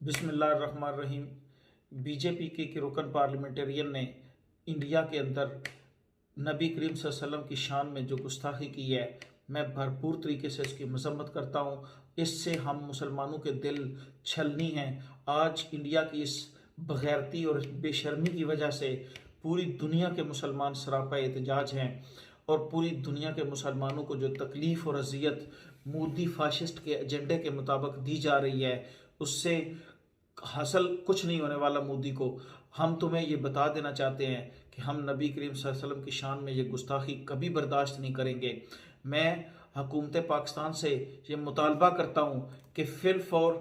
بسم اللہ الرحمن الرحیم۔ بی جے پی کے رکن پارلیمنٹرین نے انڈیا کے اندر نبی کریم صلی اللہ علیہ وسلم کی شان میں جو گستاخی کی ہے، میں بھرپور طریقے سے اس کی مذمت کرتا ہوں۔ اس سے ہم مسلمانوں کے دل چھلنی ہیں۔ آج انڈیا کی اس بغیرتی اور بے شرمی کی وجہ سے پوری دنیا کے مسلمان سراپا احتجاج ہیں، اور پوری دنیا کے مسلمانوں کو جو تکلیف اور اذیت مودی فاشسٹ کے ایجنڈے کے مطابق دی جا رہی ہے، اس سے حاصل کچھ نہیں ہونے والا مودی کو۔ ہم تمہیں یہ بتا دینا چاہتے ہیں کہ ہم نبی کریم صلی اللہ علیہ وسلم کی شان میں یہ گستاخی کبھی برداشت نہیں کریں گے۔ میں حکومت پاکستان سے یہ مطالبہ کرتا ہوں کہ فی الفور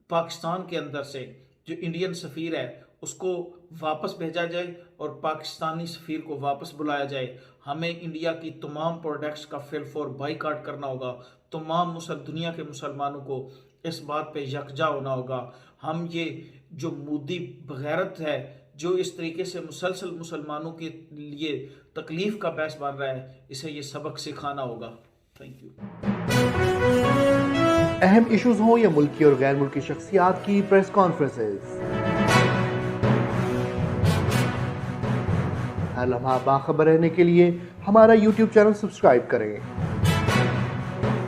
پاکستان کے اندر سے جو انڈین سفیر ہے اس کو واپس بھیجا جائے اور پاکستانی سفیر کو واپس بلایا جائے۔ ہمیں انڈیا کی تمام پروڈکٹس کا فی الفور بائیکاٹ کرنا ہوگا۔ تمام دنیا کے مسلمانوں کو اس بات پہ یکجا ہونا ہوگا۔ ہم یہ جو مودی بغیرت ہے، جو اس طریقے سے مسلسل مسلمانوں کے لیے تکلیف کا باعث بن رہا ہے، اسے یہ سبق سکھانا ہوگا۔ Thank you. اہم ایشوز ہوں یا ملکی اور غیر ملکی شخصیات کی پریس کانفرنسز، ہر لمحہ باخبر رہنے کے لیے ہمارا یوٹیوب چینل سبسکرائب کریں۔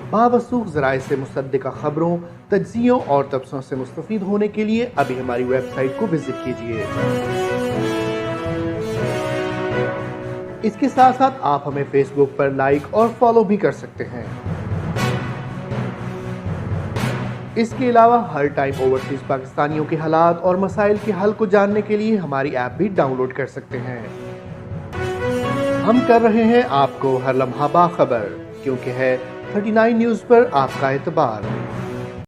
باوثوق ذرائع سے مصدقہ خبروں، تجزیوں اور تبصروں سے مستفید ہونے کے لیے ابھی ہماری ویب سائٹ کو وزٹ کیجیے۔ اس کے ساتھ ساتھ آپ ہمیں فیس بک پر لائک اور فالو بھی کر سکتے ہیں۔ اس کے علاوہ ہر ٹائم اوورسیز پاکستانیوں کے حالات اور مسائل کے حل کو جاننے کے لیے ہماری ایپ بھی ڈاؤن لوڈ کر سکتے ہیں۔ ہم کر رہے ہیں آپ کو ہر لمحہ باخبر، کیونکہ ہے 39 نیوز پر آپ کا اعتبار۔